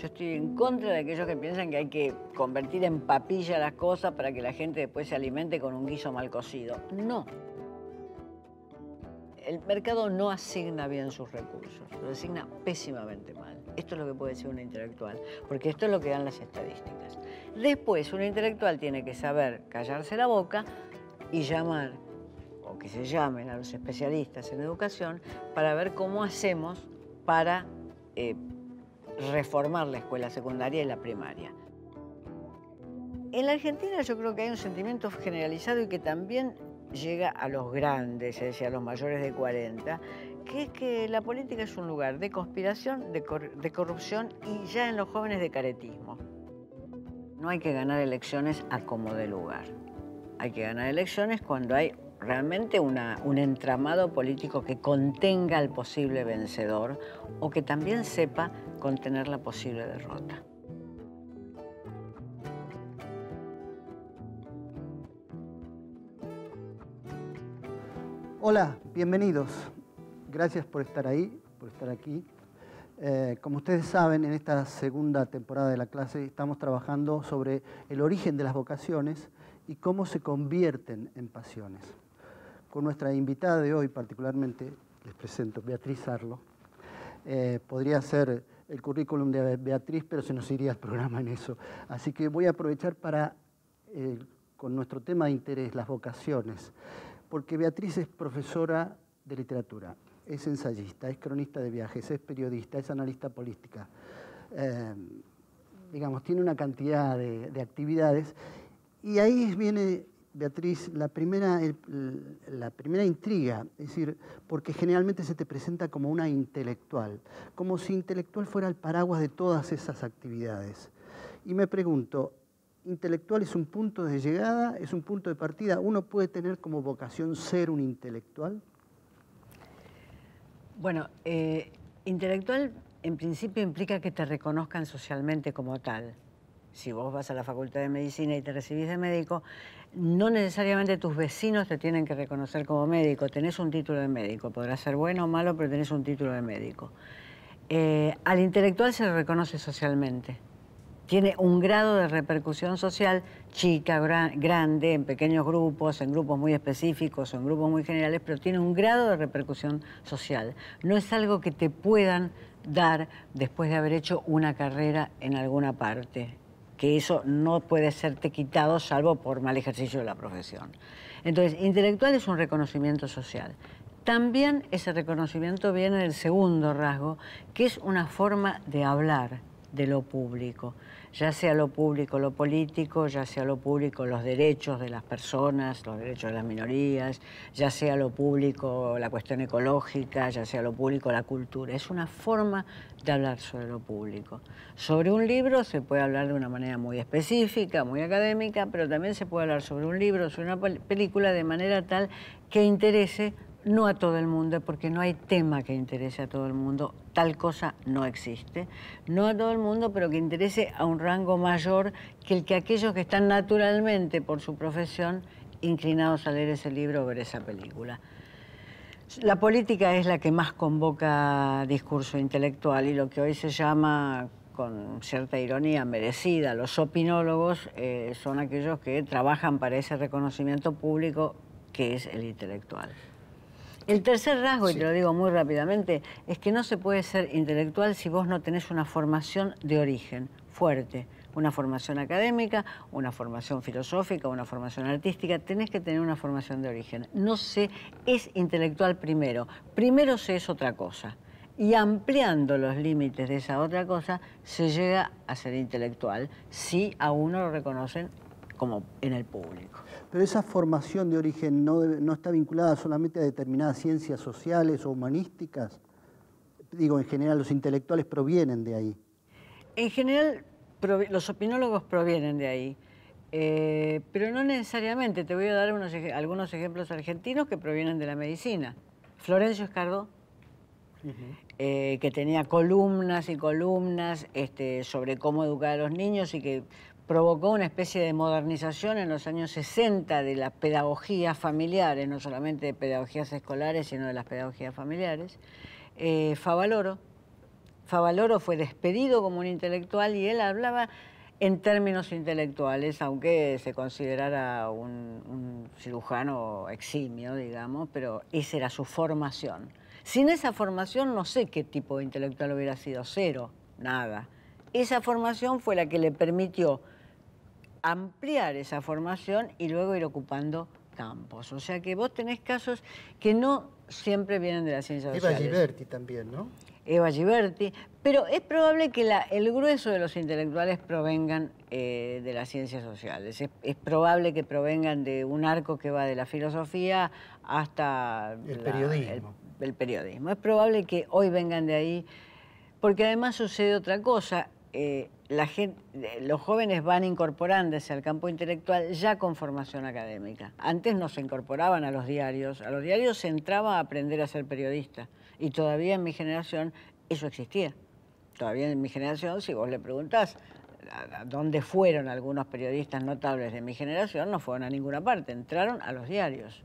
Yo estoy en contra de aquellos que piensan que hay que convertir en papilla las cosas para que la gente después se alimente con un guiso mal cocido. No. El mercado no asigna bien sus recursos, lo asigna pésimamente mal. Esto es lo que puede decir un intelectual, porque esto es lo que dan las estadísticas. Después, un intelectual tiene que saber callarse la boca y llamar, o que se llamen a los especialistas en educación, para ver cómo hacemos para reformar la escuela secundaria y la primaria. En la Argentina yo creo que hay un sentimiento generalizado y que también llega a los grandes, es decir, a los mayores de 40, que es que la política es un lugar de conspiración, de corrupción y ya en los jóvenes de caretismo. No hay que ganar elecciones a como de lugar. Hay que ganar elecciones cuando hay realmente un entramado político que contenga al posible vencedor o que también sepa contener la posible derrota. Hola, bienvenidos. Gracias por estar ahí, por estar aquí. Como ustedes saben, en esta segunda temporada de la clase estamos trabajando sobre el origen de las vocaciones y cómo se convierten en pasiones. Con nuestra invitada de hoy, particularmente, les presento Beatriz Arlo. Podría ser el currículum de Beatriz, pero se nos iría el programa en eso. Así que voy a aprovechar para, con nuestro tema de interés, las vocaciones, porque Beatriz es profesora de literatura, es ensayista, es cronista de viajes, es periodista, es analista política. Digamos, tiene una cantidad de actividades. Y ahí viene, Beatriz, la primera intriga, es decir, porque generalmente se te presenta como una intelectual, como si intelectual fuera el paraguas de todas esas actividades. Y me pregunto, ¿intelectual es un punto de llegada, es un punto de partida? ¿Uno puede tener como vocación ser un intelectual? Bueno, intelectual en principio implica que te reconozcan socialmente como tal. Si vos vas a la Facultad de Medicina y te recibís de médico, no necesariamente tus vecinos te tienen que reconocer como médico. Tenés un título de médico, podrá ser bueno o malo, pero tenés un título de médico. Al intelectual se le reconoce socialmente. Tiene un grado de repercusión social, chica, grande, en pequeños grupos, en grupos muy específicos o en grupos muy generales, pero tiene un grado de repercusión social. No es algo que te puedan dar después de haber hecho una carrera en alguna parte, que eso no puede serte quitado salvo por mal ejercicio de la profesión. Entonces, intelectual es un reconocimiento social. También ese reconocimiento viene del segundo rasgo, que es una forma de hablar de lo público, ya sea lo público lo político, ya sea lo público los derechos de las personas, los derechos de las minorías, ya sea lo público la cuestión ecológica, ya sea lo público la cultura. Es una forma de hablar sobre lo público. Sobre un libro se puede hablar de una manera muy específica, muy académica, pero también se puede hablar sobre un libro, sobre una película de manera tal que interese no a todo el mundo, porque no hay tema que interese a todo el mundo, tal cosa no existe. No a todo el mundo, pero que interese a un rango mayor que el que aquellos que están naturalmente, por su profesión, inclinados a leer ese libro o ver esa película. La política es la que más convoca discurso intelectual y lo que hoy se llama, con cierta ironía merecida, los opinólogos, son aquellos que trabajan para ese reconocimiento público que es el intelectual. El tercer rasgo, y te lo digo muy rápidamente, es que no se puede ser intelectual si vos no tenés una formación de origen fuerte, una formación académica, una formación filosófica, una formación artística. Tenés que tener una formación de origen. No se es intelectual primero. Primero se es otra cosa. Y ampliando los límites de esa otra cosa, se llega a ser intelectual si a uno lo reconocen como en el público. Pero esa formación de origen no está vinculada solamente a determinadas ciencias sociales o humanísticas. Digo, en general los intelectuales provienen de ahí. En general, los opinólogos provienen de ahí, pero no necesariamente. Te voy a dar algunos ejemplos argentinos que provienen de la medicina. Florencio Escardó, que tenía columnas y columnas sobre cómo educar a los niños y que provocó una especie de modernización en los años 60 de las pedagogías familiares, no solamente de pedagogías escolares, sino de las pedagogías familiares. Favaloro, Favaloro fue despedido como un intelectual y él hablaba en términos intelectuales, aunque se considerara un cirujano eximio, digamos, pero esa era su formación. Sin esa formación no sé qué tipo de intelectual hubiera sido, cero, nada. Esa formación fue la que le permitió ampliar esa formación y luego ir ocupando campos. O sea que vos tenés casos que no siempre vienen de las ciencias sociales. Eva Ghiberti también, ¿no? Eva Ghiberti, pero es probable que el grueso de los intelectuales provengan de las ciencias sociales. Es probable que provengan de un arco que va de la filosofía hasta el periodismo. El periodismo. Es probable que hoy vengan de ahí, porque además sucede otra cosa. Los jóvenes van incorporándose al campo intelectual ya con formación académica. Antes no se incorporaban a los diarios se entraba a aprender a ser periodista. Y todavía en mi generación eso existía. Todavía en mi generación, si vos le preguntás a dónde fueron algunos periodistas notables de mi generación, no fueron a ninguna parte, entraron a los diarios.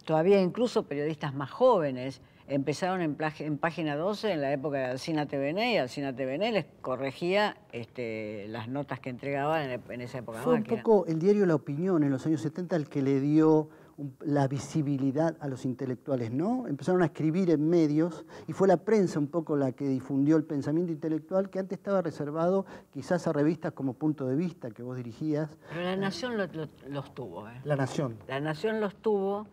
Todavía incluso periodistas más jóvenes empezaron en Página 12 en la época de Alsina TVN, y Alsina TVN les corregía las notas que entregaban en esa época. Fue un poco el diario La Opinión en los años 70 el que le dio la visibilidad a los intelectuales, ¿no? Empezaron a escribir en medios y fue la prensa un poco la que difundió el pensamiento intelectual que antes estaba reservado quizás a revistas como Punto de Vista, que vos dirigías. Pero La Nación los tuvo. La Nación. La Nación los tuvo.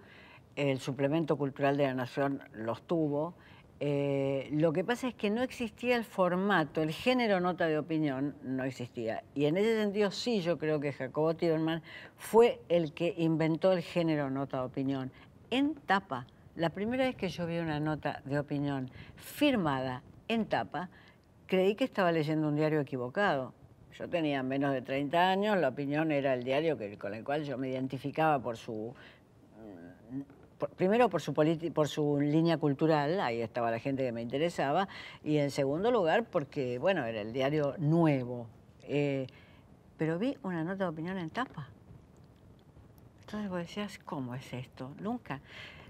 El suplemento cultural de La Nación los tuvo. Lo que pasa es que no existía el formato, el género nota de opinión no existía. Y en ese sentido sí yo creo que Jacobo Tiberman fue el que inventó el género nota de opinión. En tapa, la primera vez que yo vi una nota de opinión firmada en tapa, creí que estaba leyendo un diario equivocado. Yo tenía menos de 30 años, La Opinión era el diario con el cual yo me identificaba por su... Primero por su línea cultural, ahí estaba la gente que me interesaba, y en segundo lugar porque, bueno, era el diario nuevo. Pero vi una nota de opinión en tapa. Entonces vos decías, ¿cómo es esto? Nunca.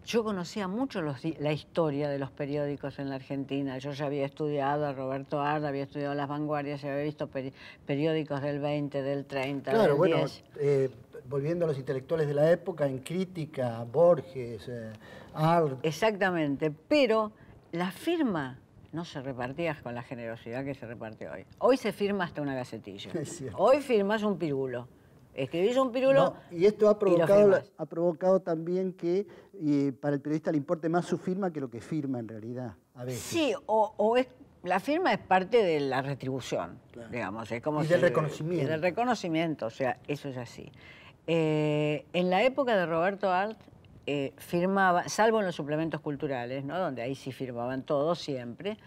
Yo conocía mucho la historia de los periódicos en la Argentina. Yo ya había estudiado a Roberto Arlt, había estudiado Las Vanguardias, ya había visto periódicos del 20, del 30, claro, del 10. Volviendo a los intelectuales de la época, en Crítica, Borges, Arlt. Exactamente, pero la firma no se repartía con la generosidad que se reparte hoy. Hoy se firma hasta una gacetilla. Hoy firmas un pirulo. Escribís un pirulo. No, y esto ha provocado también que para el periodista le importe más su firma que lo que firma en realidad, a veces. Sí, la firma es parte de la retribución, claro, digamos. Es como y del reconocimiento. Y del reconocimiento, o sea, eso es así. En la época de Roberto Arlt, firmaba, salvo en los suplementos culturales, ¿no? Donde ahí sí firmaban todos siempre,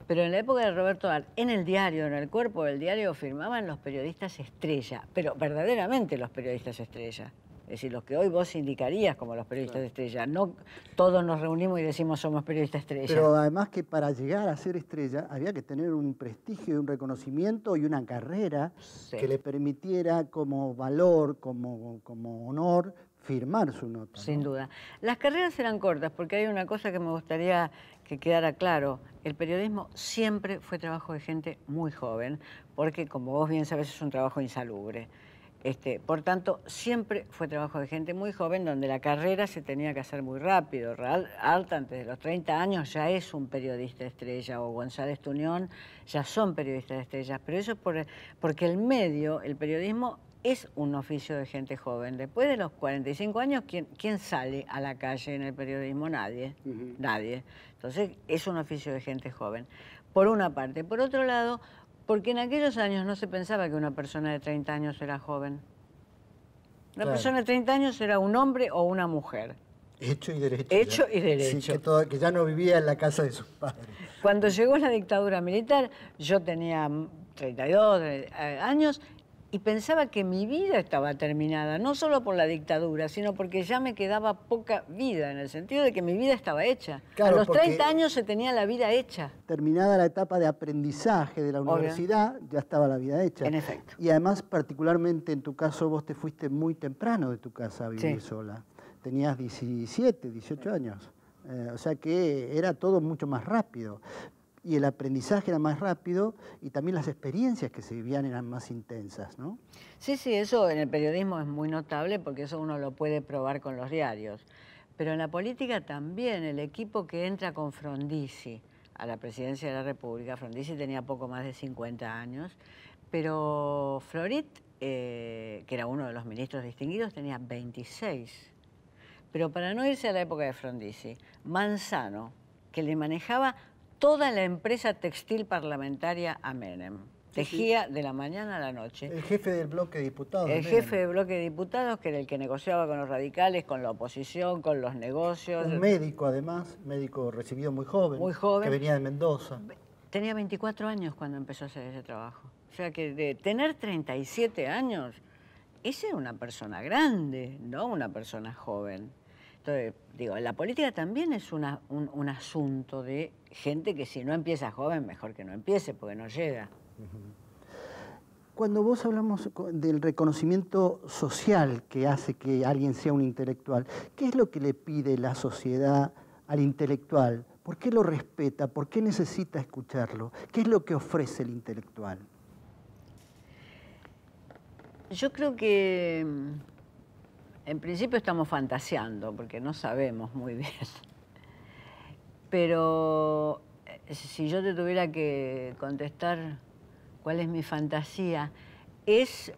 pero en la época de Roberto Arlt, en el diario, en el cuerpo del diario, firmaban los periodistas estrella, pero verdaderamente los periodistas estrella. Es decir, los que hoy vos indicarías como los periodistas estrella. No todos nos reunimos y decimos somos periodistas estrella. Pero además que para llegar a ser estrella había que tener un prestigio, un reconocimiento y una carrera que le permitiera como valor, como honor, firmar su nota. Sin duda. Las carreras eran cortas porque hay una cosa que me gustaría que quedara claro. El periodismo siempre fue trabajo de gente muy joven porque, como vos bien sabés, es un trabajo insalubre. Por tanto, siempre fue trabajo de gente muy joven donde la carrera se tenía que hacer muy rápido. Arlt, antes de los 30 años, ya es un periodista estrella, o González Tuñón ya son periodistas estrellas, pero eso es porque el medio, el periodismo, es un oficio de gente joven. Después de los 45 años, ¿quién sale a la calle en el periodismo? Nadie, nadie. Entonces, es un oficio de gente joven, por una parte. Por otro lado, porque en aquellos años no se pensaba que una persona de 30 años era joven. Una persona de 30 años era un hombre o una mujer. Hecho y derecho. Hecho y derecho. Sí, que ya no vivía en la casa de sus padres. Cuando llegó la dictadura militar, yo tenía 32 años y pensaba que mi vida estaba terminada, no solo por la dictadura, sino porque ya me quedaba poca vida, en el sentido de que mi vida estaba hecha. Claro, a los 30 años se tenía la vida hecha. Terminada la etapa de aprendizaje de la universidad, ya estaba la vida hecha. En efecto. Y además, particularmente en tu caso, vos te fuiste muy temprano de tu casa a vivir sola. Tenías 17, 18 años. O sea que era todo mucho más rápido. y el aprendizaje era más rápido y también las experiencias que se vivían eran más intensas, ¿no? Sí, sí, eso en el periodismo es muy notable porque eso uno lo puede probar con los diarios. Pero en la política también, el equipo que entra con Frondizi a la presidencia de la República, Frondizi tenía poco más de 50 años, pero Florit, que era uno de los ministros distinguidos, tenía 26. Pero para no irse a la época de Frondizi, Manzano, que le manejaba toda la empresa textil parlamentaria a Menem. Tejía de la mañana a la noche. El jefe del bloque de diputados. El jefe del bloque de diputados, que era el que negociaba con los radicales, con la oposición, con los negocios. Un médico, además, médico recibido muy joven. Muy joven. Que venía de Mendoza. Tenía 24 años cuando empezó a hacer ese trabajo. O sea que de tener 37 años, esa era una persona grande, no una persona joven. Entonces, digo, la política también es un asunto de gente que si no empieza joven, mejor que no empiece, porque no llega. Cuando vos hablamos del reconocimiento social que hace que alguien sea un intelectual, ¿qué es lo que le pide la sociedad al intelectual? ¿Por qué lo respeta? ¿Por qué necesita escucharlo? ¿Qué es lo que ofrece el intelectual? Yo creo que en principio estamos fantaseando, porque no sabemos muy bien. Pero si yo te tuviera que contestar cuál es mi fantasía, es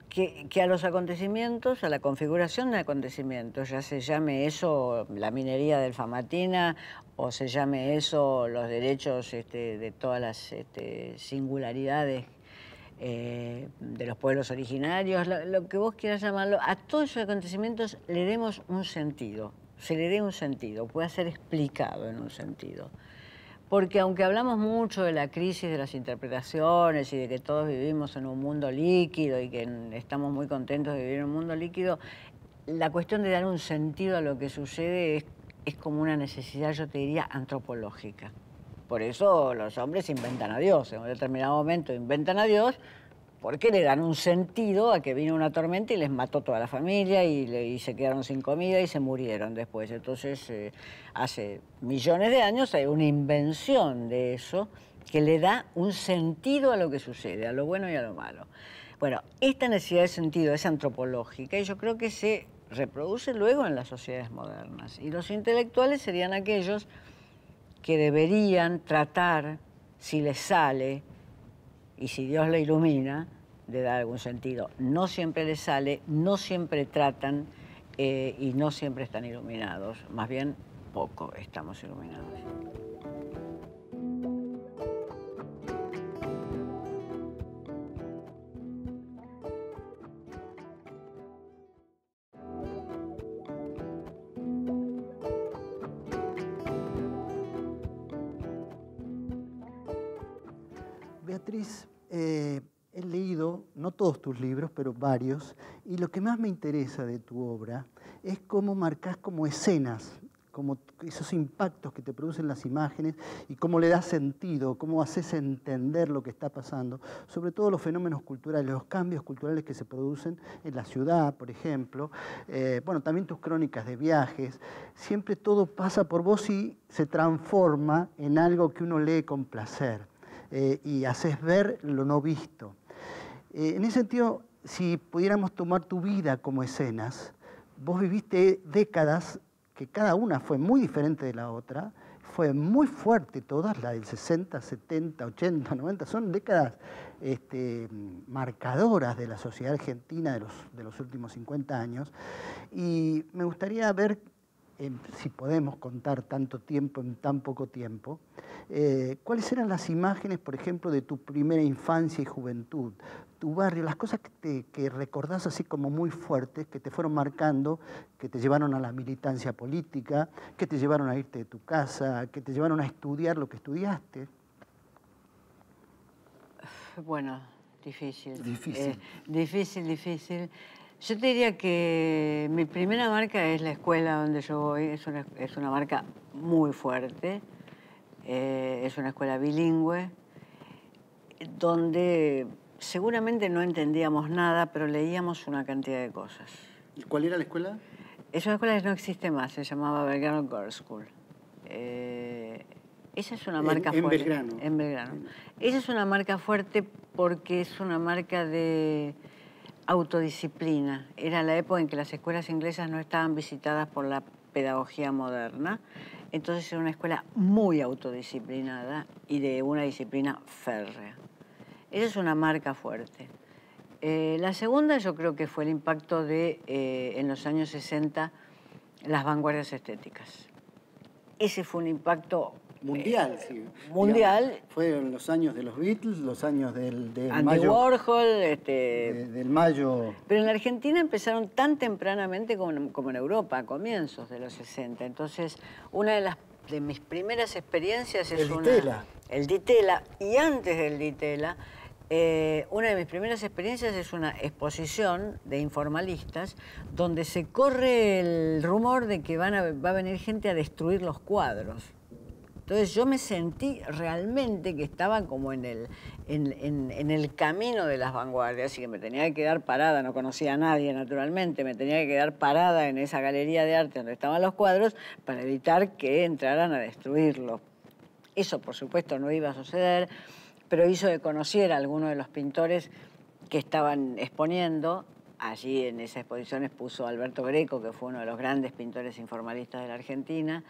que a los acontecimientos, a la configuración de acontecimientos, ya se llame eso la minería del Famatina o se llame eso los derechos de todas las singularidades de los pueblos originarios, lo que vos quieras llamarlo, a todos esos acontecimientos le demos un sentido, se le dé un sentido, pueda ser explicado en un sentido. Porque aunque hablamos mucho de la crisis de las interpretaciones y de que todos vivimos en un mundo líquido y que estamos muy contentos de vivir en un mundo líquido, la cuestión de dar un sentido a lo que sucede es como una necesidad, yo te diría, antropológica. Por eso los hombres inventan a Dios. En un determinado momento inventan a Dios porque le dan un sentido a que vino una tormenta y les mató toda la familia y se quedaron sin comida y se murieron después. Entonces, hace millones de años hay una invención de eso que le da un sentido a lo que sucede, a lo bueno y a lo malo. Bueno, esta necesidad de sentido es antropológica y yo creo que se reproduce luego en las sociedades modernas. Y los intelectuales serían aquellos que deberían tratar, si les sale y si Dios le ilumina, de dar algún sentido. No siempre les sale, no siempre tratan y no siempre están iluminados. Más bien, poco estamos iluminados. Beatriz, he leído, no todos tus libros, pero varios, y lo que más me interesa de tu obra es cómo marcás como escenas, como esos impactos que te producen las imágenes y cómo le das sentido, cómo haces entender lo que está pasando, sobre todo los fenómenos culturales, los cambios culturales que se producen en la ciudad, por ejemplo. Bueno, también tus crónicas de viajes. Siempre todo pasa por vos y se transforma en algo que uno lee con placer. Y haces ver lo no visto. En ese sentido, si pudiéramos tomar tu vida como escenas, vos viviste décadas que cada una fue muy diferente de la otra, fue muy fuerte todas, la del 60, 70, 80, 90, son décadas marcadoras de la sociedad argentina de los últimos 50 años, y me gustaría ver, si podemos contar tanto tiempo en tan poco tiempo, ¿cuáles eran las imágenes, por ejemplo, de tu primera infancia y juventud? Tu barrio, las cosas que recordás así como muy fuertes, que te fueron marcando, que te llevaron a la militancia política, que te llevaron a irte de tu casa, que te llevaron a estudiar lo que estudiaste. Bueno, difícil. Difícil. Difícil. Yo te diría que mi primera marca es la escuela donde yo voy, es una marca muy fuerte, es una escuela bilingüe, donde seguramente no entendíamos nada, pero leíamos una cantidad de cosas. ¿Y cuál era la escuela? Es una escuela que no existe más, se llamaba Belgrano Girls School. Esa es una marca en fuerte. Belgrano. En Belgrano. Esa es una marca fuerte porque es una marca de autodisciplina. Era la época en que las escuelas inglesas no estaban visitadas por la pedagogía moderna. Entonces era una escuela muy autodisciplinada y de una disciplina férrea. Esa es una marca fuerte. La segunda yo creo que fue el impacto de, en los años 60, las vanguardias estéticas. Ese fue un impacto mundial, sí. Mundial. Digamos, fueron los años de los Beatles, los años del Andy Mayo, Warhol. del Mayo. Pero en la Argentina empezaron tan tempranamente como en Europa, a comienzos de los 60. Entonces, una de mis primeras experiencias es el Ditela. Y antes del Ditela, una de mis primeras experiencias es una exposición de informalistas donde se corre el rumor de que va a venir gente a destruir los cuadros. Entonces yo me sentí realmente que estaba como en el camino de las vanguardias y que me tenía que quedar parada, no conocía a nadie naturalmente, me tenía que quedar parada en esa galería de arte donde estaban los cuadros para evitar que entraran a destruirlos. Eso por supuesto no iba a suceder, pero hizo que conociera a algunos de los pintores que estaban exponiendo. Allí en esa exposición expuso Alberto Greco, que fue uno de los grandes pintores informalistas de la Argentina.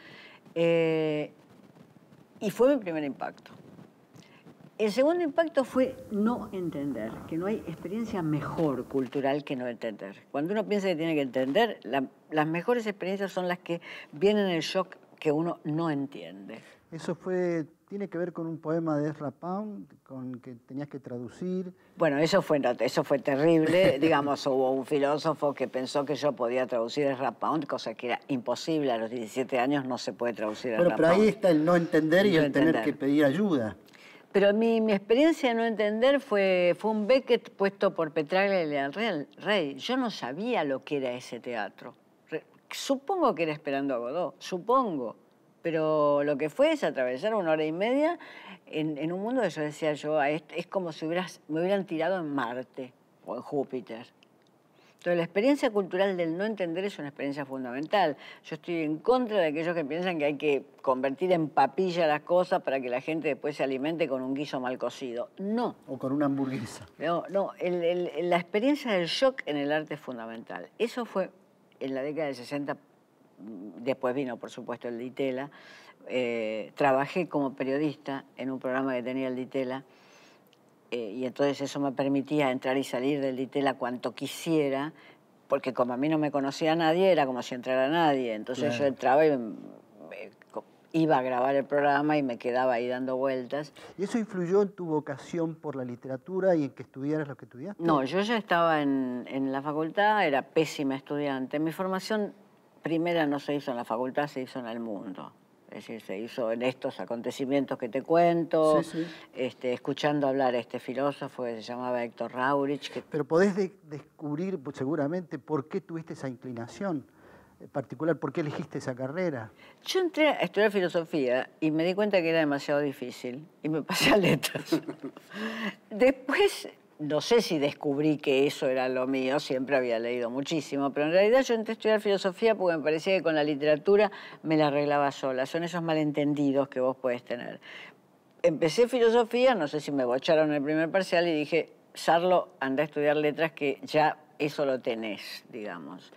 Y fue mi primer impacto. El segundo impacto fue no entender, que no hay experiencia mejor cultural que no entender. Cuando uno piensa que tiene que entender, las mejores experiencias son las que vienen en el shock que uno no entiende. Eso tiene que ver con un poema de Ezra Pound, con que tenías que traducir. Bueno, eso fue terrible. Digamos, hubo un filósofo que pensó que yo podía traducir Ezra Pound, cosa que era imposible. A los 17 años no se puede traducir Ezra Pound. Pero ahí está el no entender y el tener que pedir ayuda. Pero mi experiencia de no entender fue un Beckett puesto por Petraglia y Leal Rey. Yo no sabía lo que era ese teatro. Supongo que era Esperando a Godot, supongo. Pero lo que fue es atravesar 1 hora y media en un mundo que yo decía es como si me hubieran tirado en Marte o en Júpiter. Entonces, la experiencia cultural del no entender es una experiencia fundamental. Yo estoy en contra de aquellos que piensan que hay que convertir en papilla las cosas para que la gente después se alimente con un guiso mal cocido. No. O con una hamburguesa. No, la experiencia del shock en el arte es fundamental. Eso fue en la década del 60. Después vino, por supuesto, el Ditela. Trabajé como periodista en un programa que tenía el Ditela y entonces eso me permitía entrar y salir del Ditela cuanto quisiera, porque como a mí no me conocía nadie, era como si entrara nadie. Entonces claro, yo entraba y iba a grabar el programa y me quedaba ahí dando vueltas. ¿Y eso influyó en tu vocación por la literatura y en que estudiaras lo que estudiaste? No, yo ya estaba en la facultad, era pésima estudiante. Mi formación primera no se hizo en la facultad, se hizo en el mundo. Es decir, se hizo en estos acontecimientos que te cuento, sí, sí. Escuchando hablar a este filósofo que se llamaba Héctor Raurich. Pero podés descubrir seguramente por qué tuviste esa inclinación en particular, por qué elegiste esa carrera. Yo entré a estudiar filosofía y me di cuenta que era demasiado difícil y me pasé a letras. Después, no sé si descubrí que eso era lo mío, siempre había leído muchísimo, pero en realidad yo entré a estudiar filosofía porque me parecía que con la literatura me la arreglaba sola. Son esos malentendidos que vos podés tener. Empecé filosofía, no sé si me bocharon en el primer parcial y dije, Sarlo, anda a estudiar letras que ya eso lo tenés, digamos.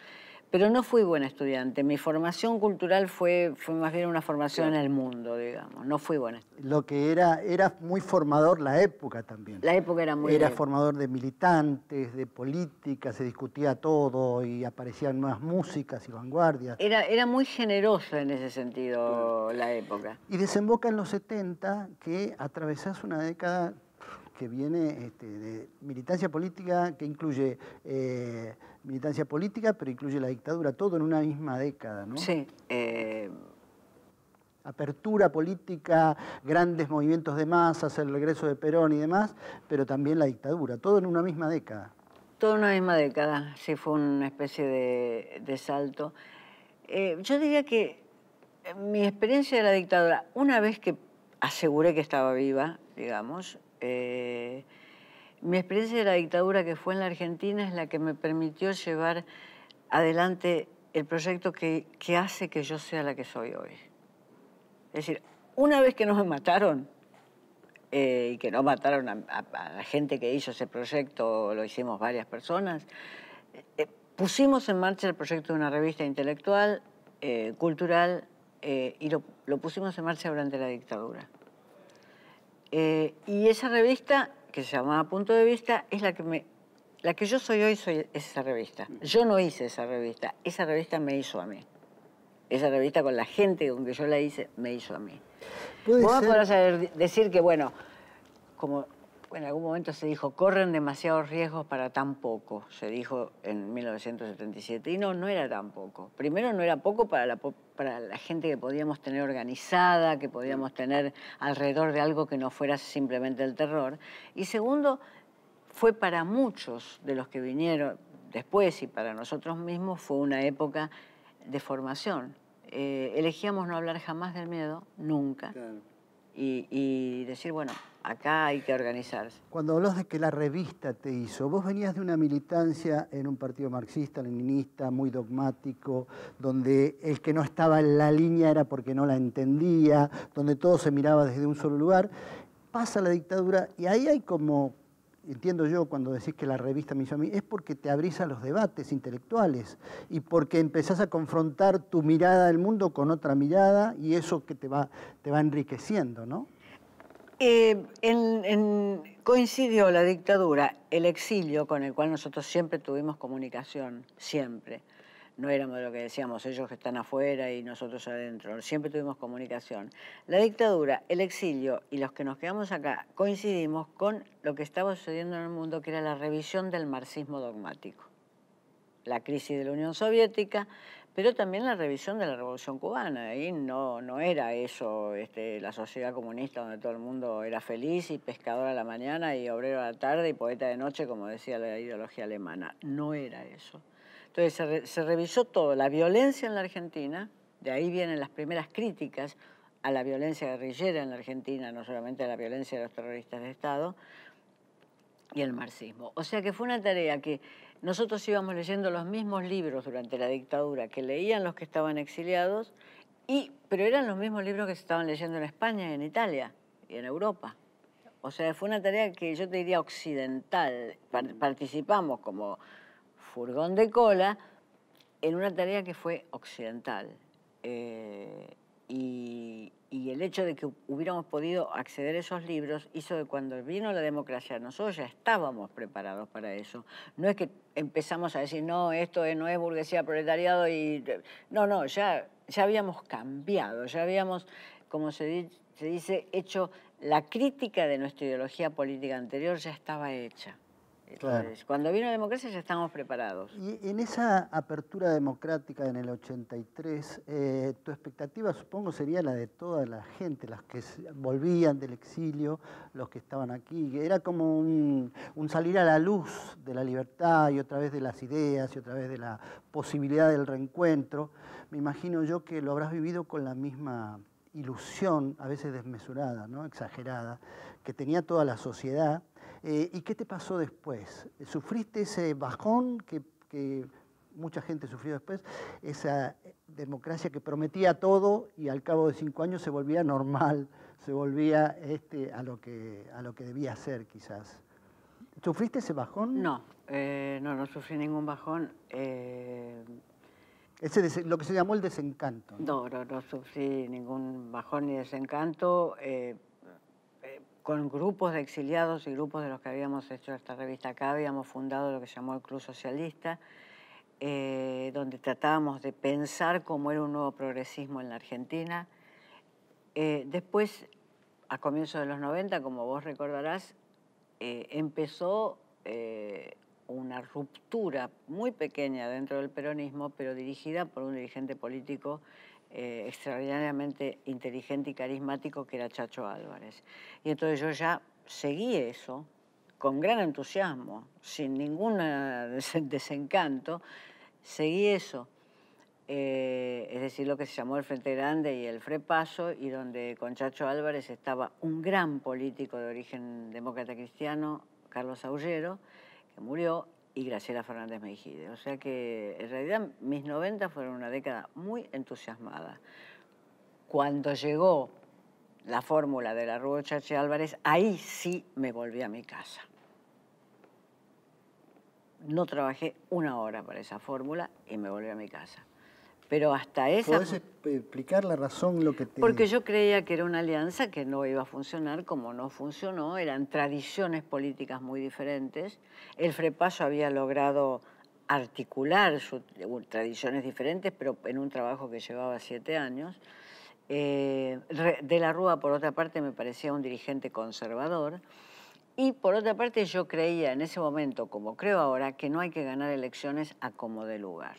Pero no fui buena estudiante. Mi formación cultural fue más bien una formación en el mundo, digamos. No fui buena. Lo que era muy formador la época también. La época era muy... Era formador de militantes, de política, se discutía todo y aparecían nuevas músicas y vanguardias. Era muy generosa en ese sentido la época. Y desemboca en los 70 que atravesás una década que viene de militancia política, que incluye militancia política, pero incluye la dictadura, todo en una misma década, ¿no? Sí. Apertura política, grandes movimientos de masas, el regreso de Perón y demás, pero también la dictadura, todo en una misma década. Todo en una misma década, sí, fue una especie de salto. Yo diría que mi experiencia de la dictadura, una vez que aseguré que estaba viva, digamos, mi experiencia de la dictadura que fue en la Argentina es la que me permitió llevar adelante el proyecto que hace que yo sea la que soy hoy. Es decir, una vez que no me mataron, y que no mataron a la gente que hizo ese proyecto, lo hicimos varias personas, pusimos en marcha el proyecto de una revista intelectual, cultural, y lo pusimos en marcha durante la dictadura. Y esa revista, que se llamaba Punto de Vista, es la que yo soy hoy, es esa revista. Yo no hice esa revista me hizo a mí. Esa revista con la gente con que yo la hice, me hizo a mí. Vos podrás decir que, bueno, como en algún momento se dijo, corren demasiados riesgos para tan poco, se dijo en 1977. Y no era tan poco. Primero, no era poco para la gente que podíamos tener organizada, que podíamos tener alrededor de algo que no fuera simplemente el terror. Y segundo, fue para muchos de los que vinieron después y para nosotros mismos, fue una época de formación. Elegíamos no hablar jamás del miedo, nunca. Claro. Y decir, bueno, acá hay que organizarse. Cuando hablas de que la revista te hizo, vos venías de una militancia en un partido marxista, leninista, muy dogmático, donde el que no estaba en la línea era porque no la entendía, donde todo se miraba desde un solo lugar. Pasa la dictadura y ahí hay como, entiendo yo cuando decís que la revista me hizo a mí, es porque te abrís a los debates intelectuales y porque empezás a confrontar tu mirada del mundo con otra mirada y eso que te va enriqueciendo, ¿no? Coincidió la dictadura, el exilio, con el cual nosotros siempre tuvimos comunicación, siempre. No éramos de lo que decíamos, ellos que están afuera y nosotros adentro, siempre tuvimos comunicación. La dictadura, el exilio y los que nos quedamos acá coincidimos con lo que estaba sucediendo en el mundo, que era la revisión del marxismo dogmático. La crisis de la Unión Soviética, pero también la revisión de la Revolución Cubana. Ahí no era eso, la sociedad comunista donde todo el mundo era feliz y pescador a la mañana y obrero a la tarde y poeta de noche, como decía la ideología alemana. No era eso. Entonces se revisó todo, la violencia en la Argentina, de ahí vienen las primeras críticas a la violencia guerrillera en la Argentina, no solamente a la violencia de los terroristas de Estado, y el marxismo. O sea que fue una tarea que nosotros íbamos leyendo los mismos libros durante la dictadura que leían los que estaban exiliados, pero eran los mismos libros que se estaban leyendo en España, en Italia y en Europa. O sea, fue una tarea que yo te diría occidental. Participamos como furgón de cola en una tarea que fue occidental. Y el hecho de que hubiéramos podido acceder a esos libros hizo que cuando vino la democracia nosotros ya estábamos preparados para eso. No es que empezamos a decir, no, esto no es burguesía, proletariado, y no, ya habíamos cambiado, ya habíamos, como se dice, hecho la crítica de nuestra ideología política anterior, ya estaba hecha. Claro. Cuando vino la democracia ya estábamos preparados. Y en esa apertura democrática en el 83, tu expectativa supongo sería la de toda la gente, las que volvían del exilio, los que estaban aquí. Era como un salir a la luz de la libertad y otra vez de las ideas y otra vez de la posibilidad del reencuentro. Me imagino yo que lo habrás vivido con la misma ilusión, a veces desmesurada, ¿no? Exagerada, que tenía toda la sociedad. ¿Y qué te pasó después? ¿Sufriste ese bajón que mucha gente sufrió después? Esa democracia que prometía todo y al cabo de 5 años se volvía normal, se volvía a lo que debía ser quizás. ¿Sufriste ese bajón? No sufrí ningún bajón. Lo que se llamó el desencanto. No sufrí ningún bajón ni desencanto. Con grupos de exiliados y grupos de los que habíamos hecho esta revista acá, habíamos fundado lo que se llamó el Club Socialista, donde tratábamos de pensar cómo era un nuevo progresismo en la Argentina. Después, a comienzos de los 90, como vos recordarás, empezó una ruptura muy pequeña dentro del peronismo, pero dirigida por un dirigente político extraordinariamente inteligente y carismático, que era Chacho Álvarez. Y entonces yo ya seguí eso con gran entusiasmo, sin ningún desencanto, seguí eso. Es decir, lo que se llamó el Frente Grande y el Frepaso, y donde con Chacho Álvarez estaba un gran político de origen demócrata cristiano, Carlos Aullero, que murió, y Graciela Fernández Meijide. O sea que, en realidad, mis 90 fueron una década muy entusiasmada. Cuando llegó la fórmula de la Rúa Chachi Álvarez, ahí sí me volví a mi casa. No trabajé una hora para esa fórmula y me volví a mi casa. Pero hasta esa... ¿Podés explicar la razón, lo que te...? Porque yo creía que era una alianza que no iba a funcionar como no funcionó. Eran tradiciones políticas muy diferentes. El FREPASO había logrado articular sus tradiciones diferentes, pero en un trabajo que llevaba 7 años. De la Rúa, por otra parte, me parecía un dirigente conservador. Y por otra parte, yo creía en ese momento, como creo ahora, que no hay que ganar elecciones a como dé lugar.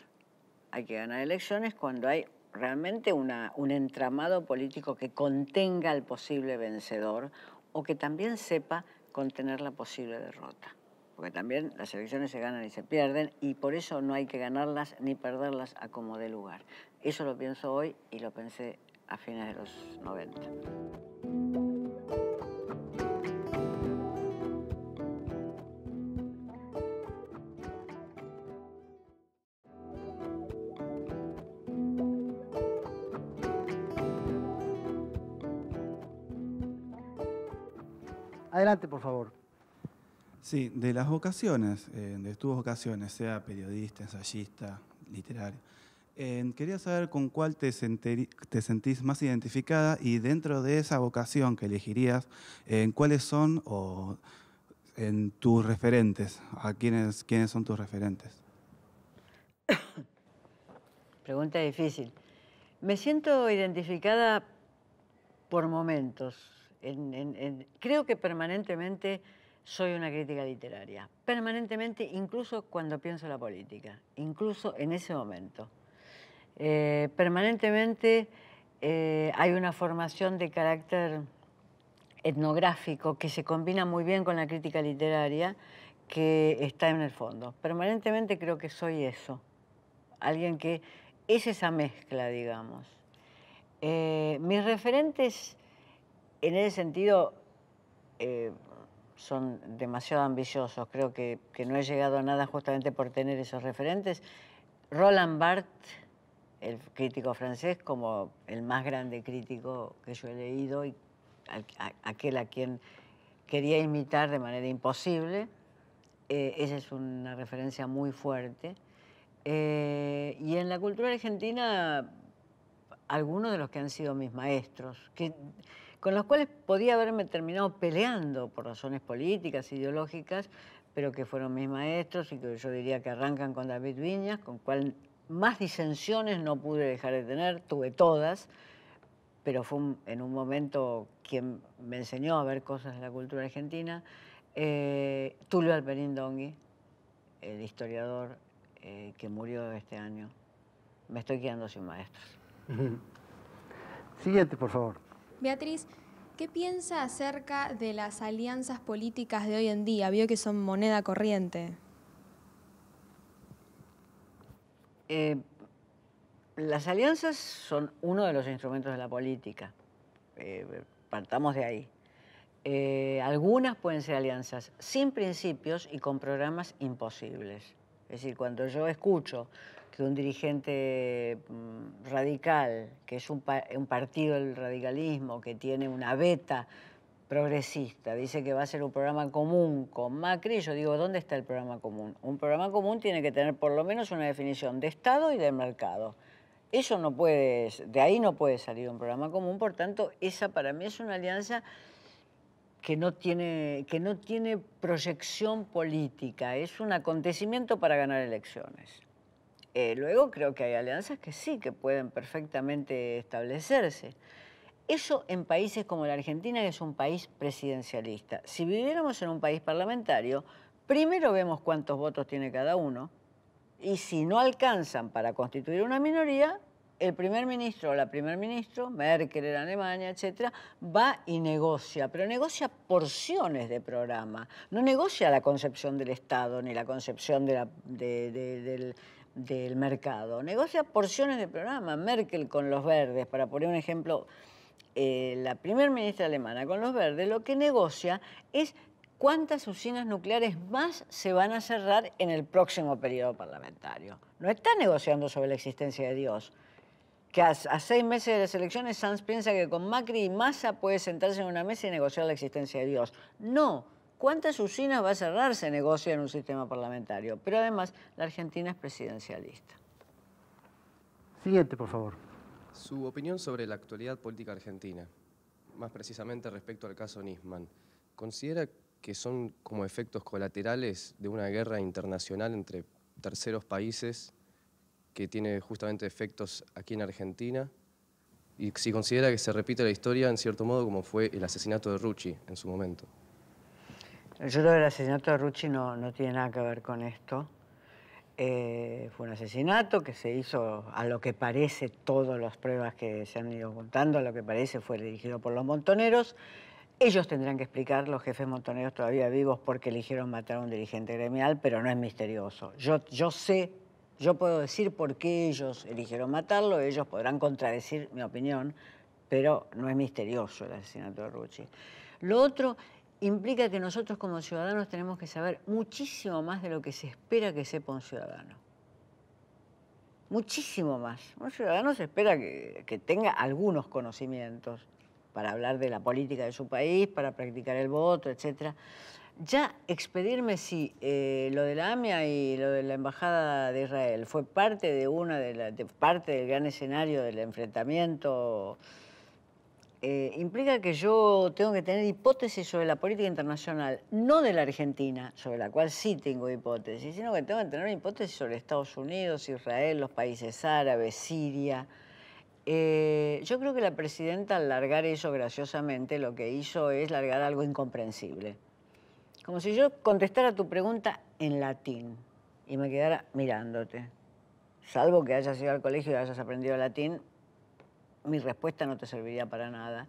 Hay que ganar elecciones cuando hay realmente un entramado político que contenga al posible vencedor o que también sepa contener la posible derrota. Porque también las elecciones se ganan y se pierden y por eso no hay que ganarlas ni perderlas a como dé lugar. Eso lo pienso hoy y lo pensé a fines de los 90. Adelante, por favor. Sí, de las vocaciones, de tus vocaciones, sea periodista, ensayista, literario, quería saber con cuál te sentís más identificada y dentro de esa vocación que elegirías, ¿cuáles son tus referentes? ¿Quiénes son tus referentes? Pregunta difícil. Me siento identificada por momentos. Creo que permanentemente soy una crítica literaria. Permanentemente, incluso cuando pienso en la política. Incluso en ese momento. Permanentemente hay una formación de carácter etnográfico que se combina muy bien con la crítica literaria que está en el fondo. Permanentemente creo que soy eso. Alguien que es esa mezcla, digamos. Mis referentes, en ese sentido, son demasiado ambiciosos. Creo que no he llegado a nada justamente por tener esos referentes. Roland Barthes, el crítico francés, como el más grande crítico que yo he leído y aquel a quien quería imitar de manera imposible. Esa es una referencia muy fuerte. Y en la cultura argentina, algunos de los que han sido mis maestros, con los cuales podía haberme terminado peleando por razones políticas, ideológicas, pero que fueron mis maestros y que yo diría que arrancan con David Viñas, con cual más disensiones no pude dejar de tener, tuve todas, pero fue en un momento quien me enseñó a ver cosas de la cultura argentina. Tulio Alperín Dongui, el historiador que murió este año. Me estoy quedando sin maestros. Siguiente, por favor. Beatriz, ¿qué piensa acerca de las alianzas políticas de hoy en día? Vio que son moneda corriente. Las alianzas son uno de los instrumentos de la política. Partamos de ahí. Algunas pueden ser alianzas sin principios y con programas imposibles. Es decir, cuando yo escucho que un dirigente radical, que es un partido del radicalismo, que tiene una beta progresista, dice que va a ser un programa común con Macri, yo digo, ¿dónde está el programa común? Un programa común tiene que tener por lo menos una definición de Estado y de mercado. Eso no puede, de ahí no puede salir un programa común, por tanto, esa para mí es una alianza que no tiene proyección política, es un acontecimiento para ganar elecciones. Luego creo que hay alianzas que sí, que pueden perfectamente establecerse. Eso en países como la Argentina, que es un país presidencialista. Si viviéramos en un país parlamentario, primero vemos cuántos votos tiene cada uno, y si no alcanzan para constituir una minoría, el primer ministro o la primer ministro, Merkel en Alemania, etcétera, va y negocia, pero negocia porciones de programa. No negocia la concepción del Estado ni la concepción del mercado. Negocia porciones de programa. Merkel con los verdes, para poner un ejemplo, la primer ministra alemana con los verdes, lo que negocia es cuántas usinas nucleares más se van a cerrar en el próximo periodo parlamentario. No está negociando sobre la existencia de Dios. que a 6 meses de las elecciones Sanz piensa que con Macri y Massa puede sentarse en una mesa y negociar la existencia de Dios. No. ¿Cuántas usinas va a cerrar? Se negocia en un sistema parlamentario. Pero además, la Argentina es presidencialista. Siguiente, por favor. Su opinión sobre la actualidad política argentina, más precisamente respecto al caso Nisman. ¿Considera que son como efectos colaterales de una guerra internacional entre terceros países que tiene justamente efectos aquí en Argentina? Y si considera que se repite la historia, en cierto modo, como fue el asesinato de Rucci en su momento. Yo creo que el asesinato de Rucci no tiene nada que ver con esto. Fue un asesinato que se hizo, a lo que parece, todas las pruebas que se han ido contando, a lo que parece fue dirigido por los montoneros. Ellos tendrán que explicar, los jefes montoneros todavía vivos, por qué eligieron matar a un dirigente gremial, pero no es misterioso. Yo sé, yo puedo decir por qué ellos eligieron matarlo, ellos podrán contradecir mi opinión, pero no es misterioso el asesinato de Rucci. Lo otro implica que nosotros como ciudadanos tenemos que saber muchísimo más de lo que se espera que sepa un ciudadano. Muchísimo más. Un ciudadano se espera que tenga algunos conocimientos para hablar de la política de su país, para practicar el voto, etc. Ya expedirme si lo de la AMIA y lo de la Embajada de Israel fue parte de parte del gran escenario del enfrentamiento, implica que yo tengo que tener hipótesis sobre la política internacional, no de la Argentina, sobre la cual sí tengo hipótesis, sino que tengo que tener hipótesis sobre Estados Unidos, Israel, los países árabes, Siria. Yo creo que la presidenta, al largar eso graciosamente, lo que hizo es largar algo incomprensible. Como si yo contestara tu pregunta en latín y me quedara mirándote. Salvo que hayas ido al colegio y hayas aprendido latín, mi respuesta no te serviría para nada.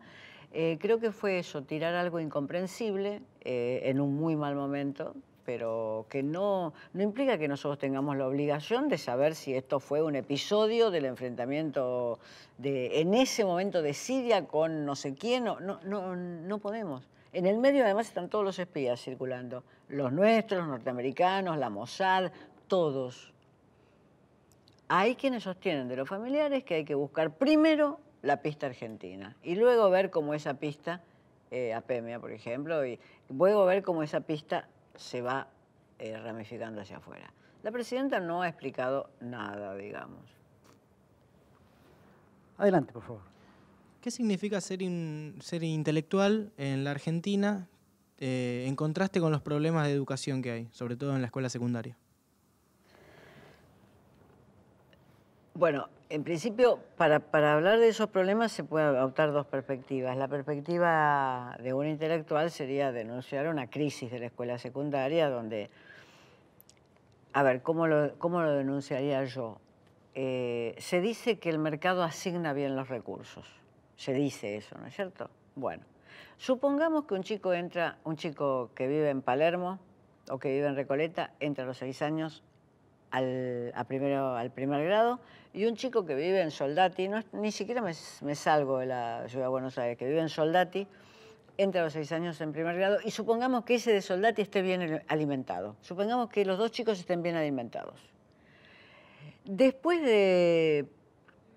Creo que fue eso, tirar algo incomprensible en un muy mal momento, pero que no implica que nosotros tengamos la obligación de saber si esto fue un episodio del enfrentamiento en ese momento de Siria con no sé quién. No podemos. En el medio además están todos los espías circulando, los nuestros, los norteamericanos, la Mossad, todos. Hay quienes sostienen de los familiares que hay que buscar primero la pista argentina y luego ver cómo esa pista, APEMIA por ejemplo, y luego ver cómo esa pista se va ramificando hacia afuera. La presidenta no ha explicado nada, digamos. Adelante, por favor. ¿Qué significa ser intelectual en la Argentina en contraste con los problemas de educación que hay, sobre todo en la escuela secundaria? Bueno, en principio, para hablar de esos problemas se pueden adoptar dos perspectivas. La perspectiva de un intelectual sería denunciar una crisis de la escuela secundaria donde, a ver, ¿cómo lo denunciaría yo? Se dice que el mercado asigna bien los recursos. Se dice eso, ¿no es cierto? Bueno, supongamos que un chico que vive en Palermo o que vive en Recoleta, entra a los 6 años al primer grado, y un chico que vive en Soldati, ni siquiera me salgo de la ciudad de Buenos Aires, que vive en Soldati, entra a los 6 años en primer grado, y supongamos que ese de Soldati esté bien alimentado. Supongamos que los dos chicos estén bien alimentados. Después de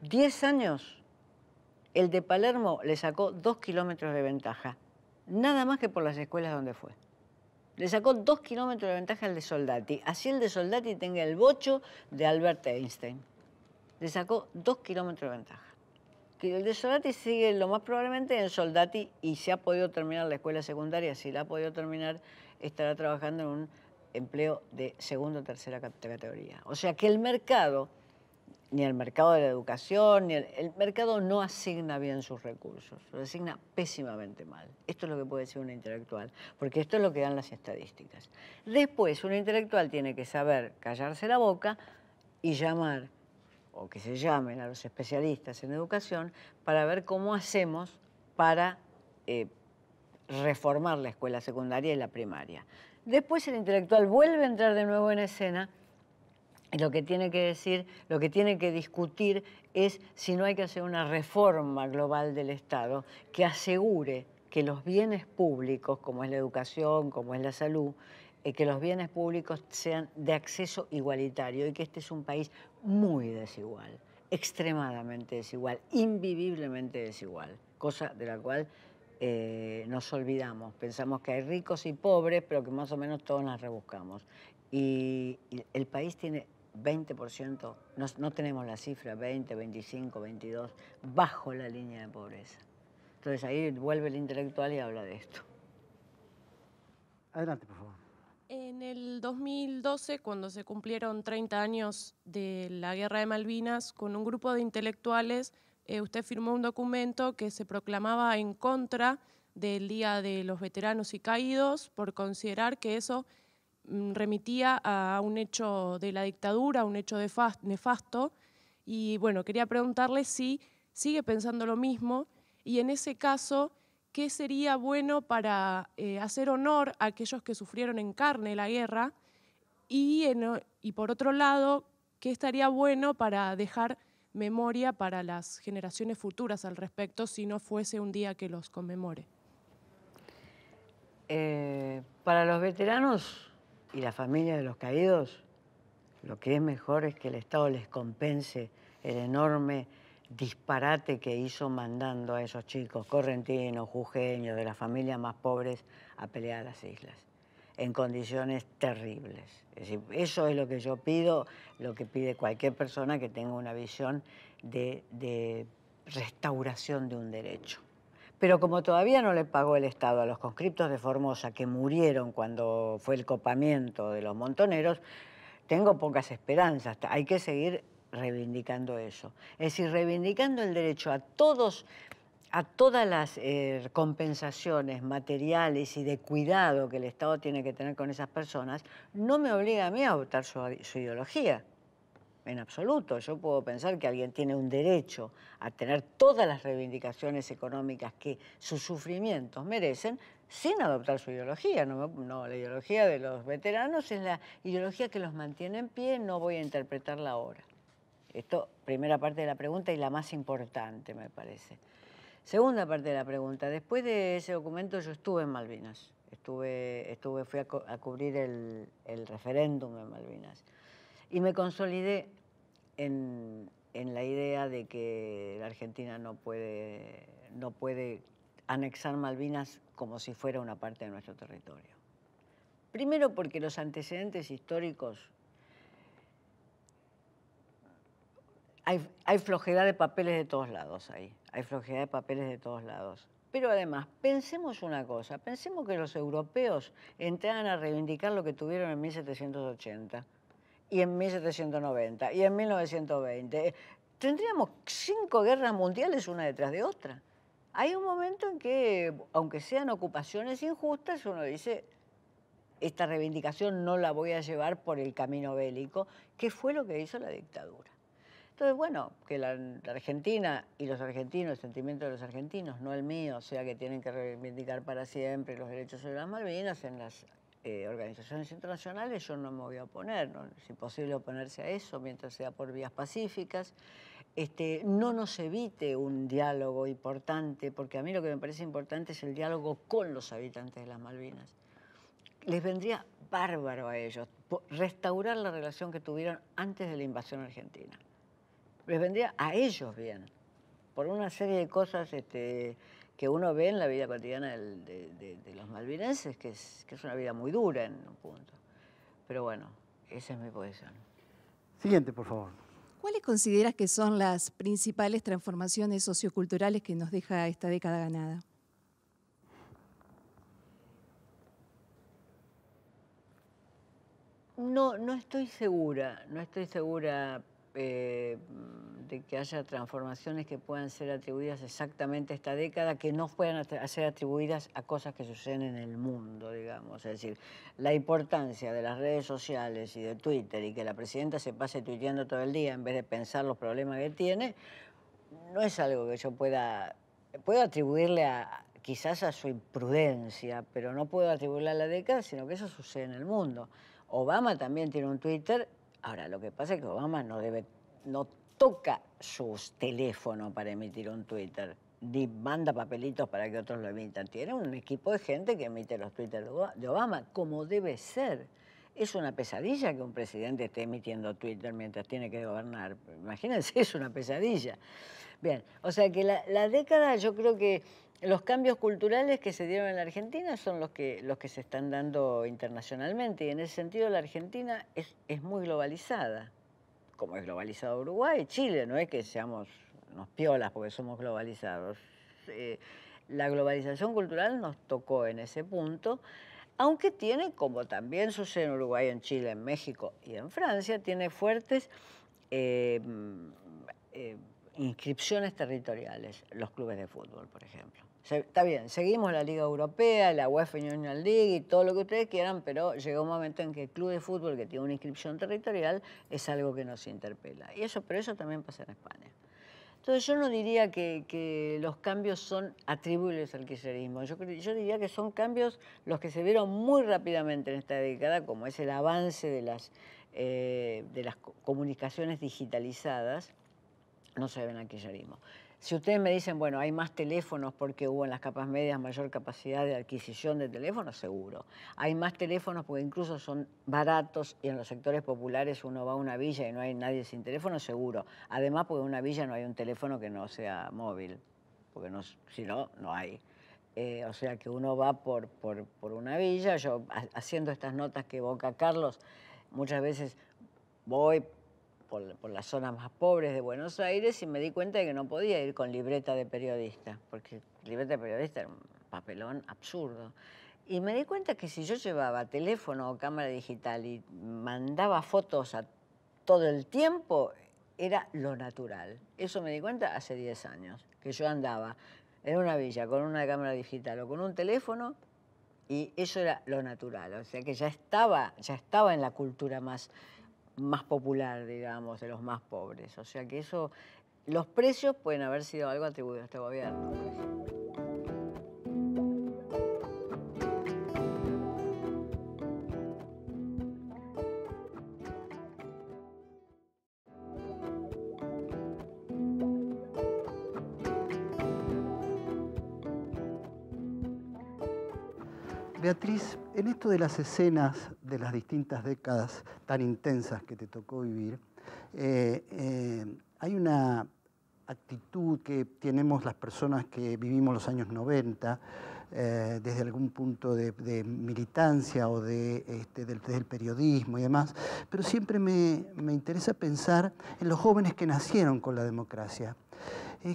10 años, el de Palermo le sacó 2 kilómetros de ventaja, nada más que por las escuelas donde fue. Le sacó 2 kilómetros de ventaja al de Soldati. Así el de Soldati tenga el bocho de Albert Einstein. Le sacó 2 kilómetros de ventaja. Que el de Soldati sigue lo más probablemente en Soldati y si ha podido terminar la escuela secundaria, si la ha podido terminar, estará trabajando en un empleo de segunda o tercera categoría. O sea que el mercado, ni el mercado de la educación, ni el mercado no asigna bien sus recursos, lo asigna pésimamente mal. Esto es lo que puede decir un intelectual, porque esto es lo que dan las estadísticas. Después, un intelectual tiene que saber callarse la boca y llamar, o que se llamen a los especialistas en educación, para ver cómo hacemos para reformar la escuela secundaria y la primaria. Después el intelectual vuelve a entrar de nuevo en escena. Y lo que tiene que decir, lo que tiene que discutir es si no hay que hacer una reforma global del Estado que asegure que los bienes públicos, como es la educación, como es la salud, que los bienes públicos sean de acceso igualitario y que este es un país muy desigual. extremadamente desigual, inviviblemente desigual, cosa de la cual nos olvidamos. Pensamos que hay ricos y pobres, pero que más o menos todos las rebuscamos. Y el país tiene 20%, no tenemos la cifra, 20, 25, 22, bajo la línea de pobreza. Entonces ahí vuelve el intelectual y habla de esto. Adelante, por favor. En el 2012, cuando se cumplieron 30 años de la Guerra de Malvinas, con un grupo de intelectuales, usted firmó un documento que se proclamaba en contra del Día de los Veteranos y Caídos por considerar que eso remitía a un hecho de la dictadura, a un hecho nefasto. Y bueno, quería preguntarle si sigue pensando lo mismo y en ese caso, ¿qué sería bueno para hacer honor a aquellos que sufrieron en carne la guerra? Y por otro lado, ¿qué estaría bueno para dejar memoria para las generaciones futuras al respecto si no fuese un día que los conmemore? Para los veteranos y la familia de los caídos, lo que es mejor es que el Estado les compense el enorme disparate que hizo mandando a esos chicos correntinos, jujeños, de las familias más pobres a pelear a las islas, en condiciones terribles. Es decir, eso es lo que yo pido, lo que pide cualquier persona que tenga una visión de restauración de un derecho. Pero como todavía no le pagó el Estado a los conscriptos de Formosa que murieron cuando fue el copamiento de los montoneros, tengo pocas esperanzas. Hay que seguir reivindicando eso. Es decir, reivindicando el derecho a todas las compensaciones materiales y de cuidado que el Estado tiene que tener con esas personas, no me obliga a mí a adoptar su ideología. En absoluto. Yo puedo pensar que alguien tiene un derecho a tener todas las reivindicaciones económicas que sus sufrimientos merecen sin adoptar su ideología. No, la ideología de los veteranos es la ideología que los mantiene en pie, no voy a interpretarla ahora. Esto, primera parte de la pregunta y la más importante, me parece. Segunda parte de la pregunta. Después de ese documento yo estuve en Malvinas. Fui a cubrir el referéndum en Malvinas. Y me consolidé en la idea de que la Argentina no puede anexar Malvinas como si fuera una parte de nuestro territorio. Primero porque los antecedentes históricos, hay flojedad de papeles de todos lados ahí, hay flojedad de papeles de todos lados. Pero además, pensemos una cosa, pensemos que los europeos entraran a reivindicar lo que tuvieron en 1780. Y en 1790, y en 1920. Tendríamos 5 guerras mundiales una detrás de otra. Hay un momento en que, aunque sean ocupaciones injustas, uno dice, esta reivindicación no la voy a llevar por el camino bélico, que fue lo que hizo la dictadura. Entonces, bueno, que la Argentina y los argentinos, el sentimiento de los argentinos, no el mío, o sea que tienen que reivindicar para siempre los derechos sobre las Malvinas en las organizaciones internacionales, yo no me voy a oponer, ¿no? Es imposible oponerse a eso mientras sea por vías pacíficas. No nos evite un diálogo importante, porque a mí lo que me parece importante es el diálogo con los habitantes de las Malvinas. Les vendría bárbaro a ellos restaurar la relación que tuvieron antes de la invasión argentina. Les vendría a ellos bien, por una serie de cosas que uno ve en la vida cotidiana de los malvinenses, que es una vida muy dura en un punto. Pero bueno, esa es mi posición. Siguiente, por favor. ¿Cuáles consideras que son las principales transformaciones socioculturales que nos deja esta década ganada? No estoy segura de que haya transformaciones que puedan ser atribuidas exactamente a esta década, que no puedan ser atribuidas a cosas que suceden en el mundo, digamos. Es decir, la importancia de las redes sociales y de Twitter y que la presidenta se pase tuiteando todo el día en vez de pensar los problemas que tiene, no es algo que yo puedo atribuirle quizás a su imprudencia, pero no puedo atribuirle a la década, sino que eso sucede en el mundo. Obama también tiene un Twitter. Ahora, lo que pasa es que Obama no toca su teléfono para emitir un Twitter, ni manda papelitos para que otros lo emitan. Tiene un equipo de gente que emite los Twitter de Obama, como debe ser. Es una pesadilla que un presidente esté emitiendo Twitter mientras tiene que gobernar. Imagínense, es una pesadilla. Bien, o sea que la década, yo creo que los cambios culturales que se dieron en la Argentina son los que se están dando internacionalmente. Y en ese sentido la Argentina es muy globalizada, como es globalizado Uruguay, Chile. No es que seamos unos piolas porque somos globalizados. La globalización cultural nos tocó en ese punto, aunque tiene, como también sucede en Uruguay, en Chile, en México y en Francia, tiene fuertes inscripciones territoriales, los clubes de fútbol, por ejemplo. Está bien, seguimos la Liga Europea, la UEFA Union League y todo lo que ustedes quieran, pero llega un momento en que el club de fútbol que tiene una inscripción territorial es algo que nos interpela. Pero eso también pasa en España. Entonces yo no diría que los cambios son atribuibles al kirchnerismo. Yo diría que son cambios los que se vieron muy rápidamente en esta década, como es el avance de las comunicaciones digitalizadas, no se ven al kirchnerismo. Si ustedes me dicen, bueno, hay más teléfonos porque hubo en las capas medias mayor capacidad de adquisición de teléfonos, seguro. Hay más teléfonos porque incluso son baratos y en los sectores populares uno va a una villa y no hay nadie sin teléfono, seguro. Además, porque en una villa no hay un teléfono que no sea móvil, porque si no, no hay. O sea que uno va por una villa. Yo, haciendo estas notas que evoca Carlos, muchas veces voy por las zonas más pobres de Buenos Aires y me di cuenta de que no podía ir con libreta de periodista, porque libreta de periodista era un papelón absurdo. Y me di cuenta que si yo llevaba teléfono o cámara digital y mandaba fotos todo el tiempo, era lo natural. Eso me di cuenta hace 10 años, que yo andaba en una villa con una cámara digital o con un teléfono y eso era lo natural. O sea que ya estaba en la cultura más popular, digamos, de los más pobres. O sea que eso, los precios pueden haber sido algo atribuido a este gobierno, por ejemplo. Beatriz, en esto de las escenas de las distintas décadas tan intensas que te tocó vivir, hay una actitud que tenemos las personas que vivimos los años 90, desde algún punto de militancia o del periodismo y demás, pero siempre me interesa pensar en los jóvenes que nacieron con la democracia.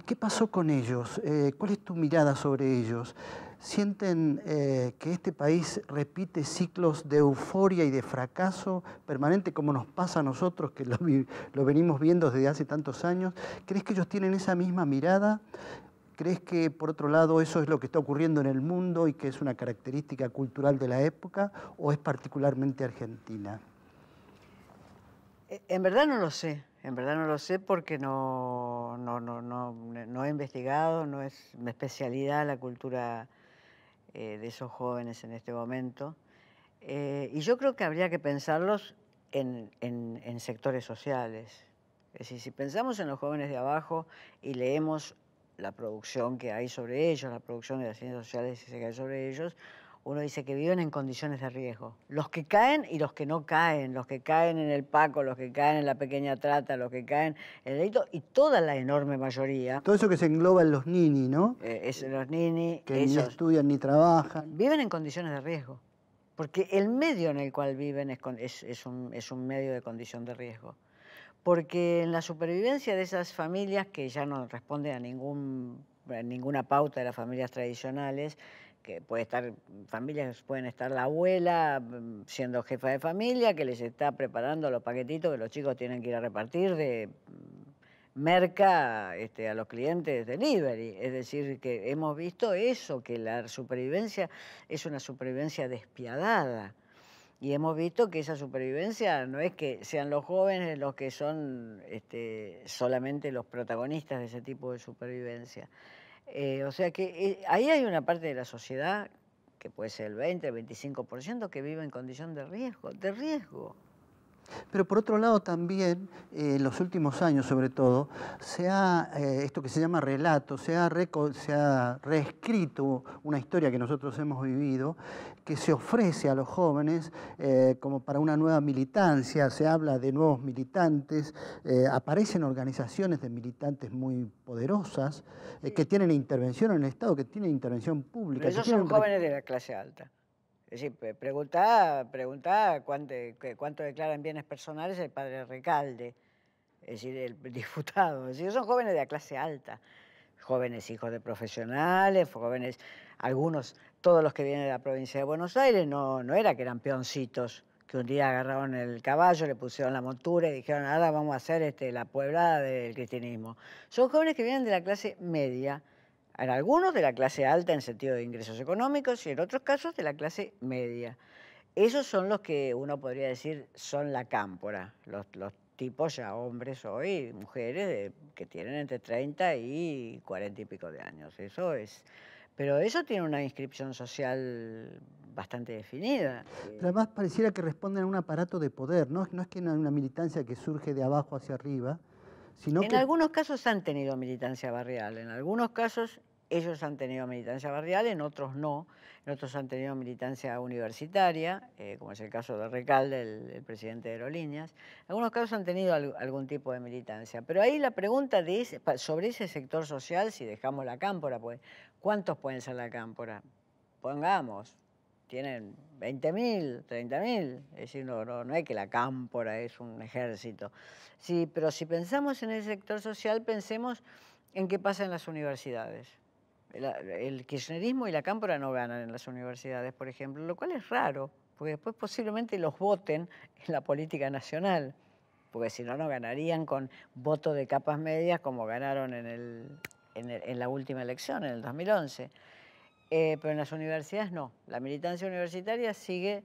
¿Qué pasó con ellos? ¿Cuál es tu mirada sobre ellos? ¿Sienten que este país repite ciclos de euforia y de fracaso permanente como nos pasa a nosotros, que lo venimos viendo desde hace tantos años? ¿Crees que ellos tienen esa misma mirada? ¿Crees que, por otro lado, eso es lo que está ocurriendo en el mundo y que es una característica cultural de la época, o es particularmente argentina? En verdad no lo sé. En verdad no lo sé porque no he investigado, no es mi especialidad la cultura de esos jóvenes en este momento. Y yo creo que habría que pensarlos en sectores sociales. Es decir, si pensamos en los jóvenes de abajo y leemos la producción que hay sobre ellos, la producción de las ciencias sociales que hay sobre ellos, uno dice que viven en condiciones de riesgo. Los que caen y los que no caen, los que caen en el Paco, los que caen en la pequeña trata, los que caen en el delito, y toda la enorme mayoría. Todo eso que se engloba en los nini, ¿no? Los nini. Que ni estudian ni trabajan. Viven en condiciones de riesgo. Porque el medio en el cual viven es un medio de condición de riesgo. Porque en la supervivencia de esas familias que ya no responden a ninguna pauta de las familias tradicionales, que familias pueden estar la abuela siendo jefa de familia, que les está preparando los paquetitos que los chicos tienen que ir a repartir de merca a los clientes delivery. Es decir, que hemos visto eso, que la supervivencia es una supervivencia despiadada. Y hemos visto que esa supervivencia no es que sean los jóvenes los que son solamente los protagonistas de ese tipo de supervivencia. O sea que ahí hay una parte de la sociedad, que puede ser el 20, el 25%, que vive en condición de riesgo. Pero por otro lado también, en los últimos años sobre todo, esto que se llama relato, se ha reescrito una historia que nosotros hemos vivido, que se ofrece a los jóvenes como para una nueva militancia, se habla de nuevos militantes, aparecen organizaciones de militantes muy poderosas, que tienen intervención en el Estado, que tienen intervención pública. Pero esos son jóvenes de la clase alta. Es decir, preguntá cuánto declaran bienes personales el padre Recalde, es decir, el diputado. Es decir, son jóvenes de la clase alta, jóvenes hijos de profesionales, jóvenes, algunos, todos los que vienen de la provincia de Buenos Aires, no era que eran peoncitos, que un día agarraron el caballo, le pusieron la montura y dijeron, ahora vamos a hacer la pueblada del cristianismo. Son jóvenes que vienen de la clase media, en algunos de la clase alta en sentido de ingresos económicos y en otros casos de la clase media. Esos son los que uno podría decir son la cámpora, los tipos ya hombres hoy, mujeres que tienen entre 30 y 40 y pico de años. Eso es. Pero eso tiene una inscripción social bastante definida. Pero además pareciera que responden a un aparato de poder, ¿no? No es que una militancia que surge de abajo hacia arriba, sino en algunos casos han tenido militancia barrial, en algunos casos ellos han tenido militancia barrial, en otros no, en otros han tenido militancia universitaria, como es el caso de Recalde, el presidente de Aerolíneas. En algunos casos han tenido algún tipo de militancia. Pero ahí la pregunta sobre ese sector social, si dejamos la cámpora, pues, ¿cuántos pueden ser la cámpora? Pongamos, tienen 20.000, 30.000, es decir, no es que la cámpora es un ejército. Sí, pero si pensamos en el sector social, pensemos en qué pasa en las universidades. El kirchnerismo y la cámpora no ganan en las universidades, por ejemplo, lo cual es raro, porque después posiblemente los voten en la política nacional, porque si no, no ganarían con voto de capas medias como ganaron en la última elección, en el 2011. Pero en las universidades no. La militancia universitaria sigue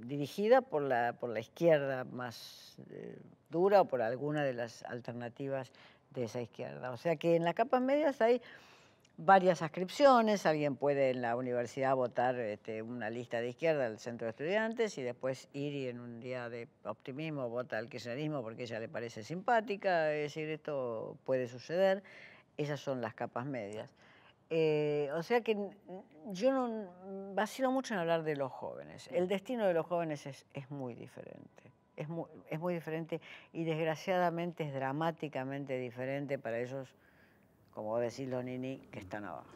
dirigida por la izquierda más dura o por alguna de las alternativas de esa izquierda. O sea que en las capas medias hay varias adscripciones, alguien puede en la universidad votar una lista de izquierda del centro de estudiantes y después ir y en un día de optimismo vota al kirchnerismo porque ella le parece simpática, es decir, esto puede suceder. Esas son las capas medias. O sea que yo no vacilo mucho en hablar de los jóvenes. El destino de los jóvenes es muy diferente. Es muy diferente y desgraciadamente es dramáticamente diferente para esos, como vos decís, los ninis que están abajo.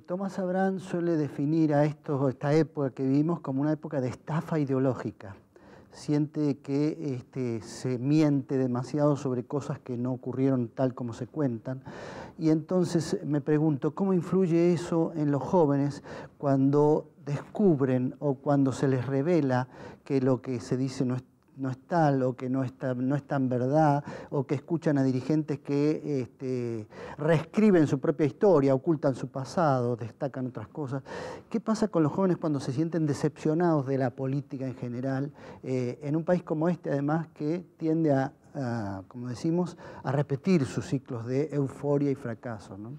Thomas Abraham suele definir a esta época que vivimos como una época de estafa ideológica. Siente que se miente demasiado sobre cosas que no ocurrieron tal como se cuentan. Y entonces me pregunto, ¿cómo influye eso en los jóvenes cuando descubren o cuando se les revela que lo que se dice no es tal o que no es tan verdad o que escuchan a dirigentes que reescriben su propia historia, ocultan su pasado, destacan otras cosas? ¿Qué pasa con los jóvenes cuando se sienten decepcionados de la política en general en un país como este, además, que tiende como decimos, a repetir sus ciclos de euforia y fracaso, ¿no?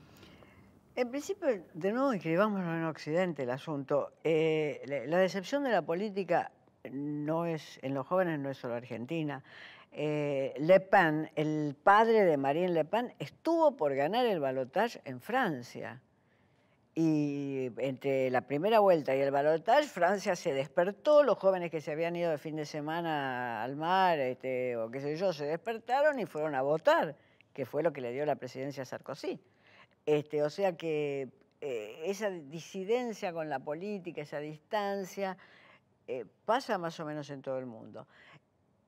En principio, de nuevo, inscribámoslo en Occidente el asunto. La decepción de la política en los jóvenes no es solo Argentina. Le Pen, el padre de Marine Le Pen, estuvo por ganar el balotaje en Francia. Y entre la primera vuelta y el balotaje, Francia se despertó, los jóvenes que se habían ido de fin de semana al mar, o qué sé yo, se despertaron y fueron a votar, que fue lo que le dio la presidencia a Sarkozy. O sea que esa disidencia con la política, esa distancia, pasa más o menos en todo el mundo.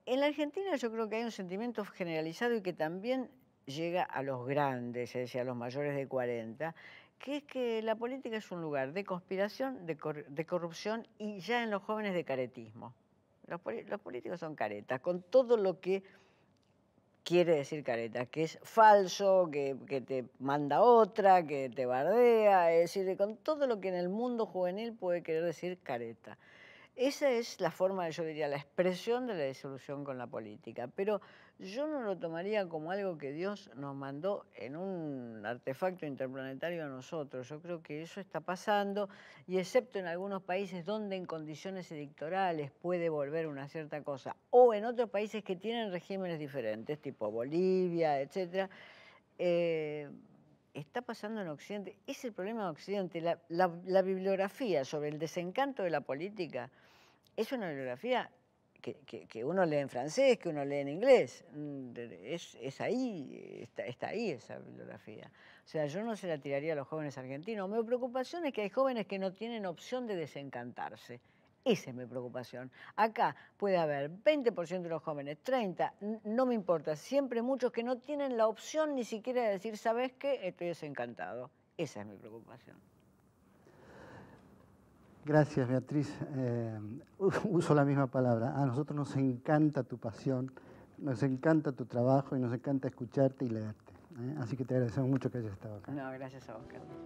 En la Argentina yo creo que hay un sentimiento generalizado y que también llega a los grandes, es decir, a los mayores de 40, que es que la política es un lugar de conspiración, de corrupción y ya en los jóvenes de caretismo. Los políticos son caretas, con todo lo que quiere decir careta, que es falso, que te manda otra, que te bardea, es decir, con todo lo que en el mundo juvenil puede querer decir careta. Esa es la forma, yo diría, la expresión de la disolución con la política. Pero yo no lo tomaría como algo que Dios nos mandó en un artefacto interplanetario a nosotros. Yo creo que eso está pasando, y excepto en algunos países donde en condiciones electorales puede volver una cierta cosa, o en otros países que tienen regímenes diferentes, tipo Bolivia, etcétera, está pasando en Occidente. Es el problema de Occidente. La bibliografía sobre el desencanto de la política es una bibliografía que uno lee en francés, que uno lee en inglés. Es ahí, está ahí esa bibliografía. O sea, yo no se la tiraría a los jóvenes argentinos. Mi preocupación es que hay jóvenes que no tienen opción de desencantarse. Esa es mi preocupación. Acá puede haber 20% de los jóvenes, 30%, no me importa, siempre muchos que no tienen la opción ni siquiera de decir, ¿sabes qué? Estoy desencantado. Esa es mi preocupación. Gracias, Beatriz. Uso la misma palabra. A nosotros nos encanta tu pasión, nos encanta tu trabajo y nos encanta escucharte y leerte. Así que te agradecemos mucho que hayas estado acá. No, gracias a vos, Carlos.